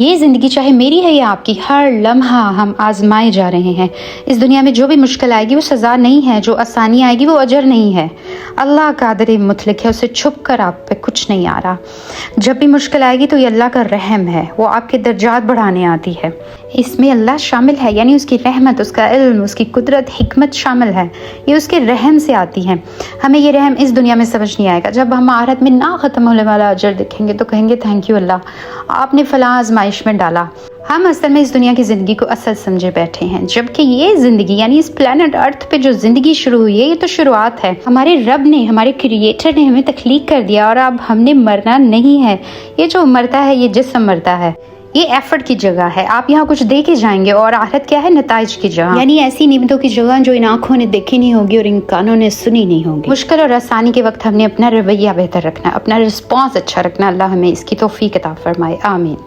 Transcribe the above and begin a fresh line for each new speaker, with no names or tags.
ये ज़िंदगी चाहे मेरी है या आपकी, हर लम्हा हम आजमाए जा रहे हैं। इस दुनिया में जो भी मुश्किल आएगी वो सज़ा नहीं है, जो आसानी आएगी वो अजर नहीं है। अल्लाह कादिर मुतलक है, उसे छुप कर आप पे कुछ नहीं आ रहा। जब भी मुश्किल आएगी तो ये अल्लाह का रहम है, वो आपके दर्जात बढ़ाने आती है। इसमें अल्लाह शामिल है, यानी उसकी रहमत, उसका इल्म, उसकी कुदरत, हिकमत शामिल है। ये उसके रहम से आती है। हमें ये रहम इस दुनिया में समझ नहीं आएगा। जब हम आखिरत में ना ख़त्म होने वाला अजर देखेंगे तो कहेंगे थैंक यू अल्लाह, आपने फ़लाँ आजमाइश में डाला। हम असल में इस दुनिया की ज़िंदगी को असल समझे बैठे हैं, जबकि ये ज़िंदगी यानी इस प्लेनेट अर्थ पे जो ज़िंदगी शुरू हुई है ये तो शुरुआत है। हमारे रब ने, हमारे क्रिएटर ने हमें तख्लीक कर दिया और अब हमने मरना नहीं है। ये जो मरता है ये जिस्म मरता है, ये एफर्ट की जगह है। आप यहाँ कुछ दे के जाएंगे और आखिरत क्या है, नताइज की जगह, यानी ऐसी नियमतों की जगह जो इन आँखों ने देखी नहीं होगी और इन कानों ने सुनी नहीं होगी। मुश्किल और आसानी के वक्त हमने अपना रवैया बेहतर रखना, अपना रिस्पॉन्स अच्छा रखना। अल्लाह हमें इसकी तौफीक अता फरमाए, आमीन।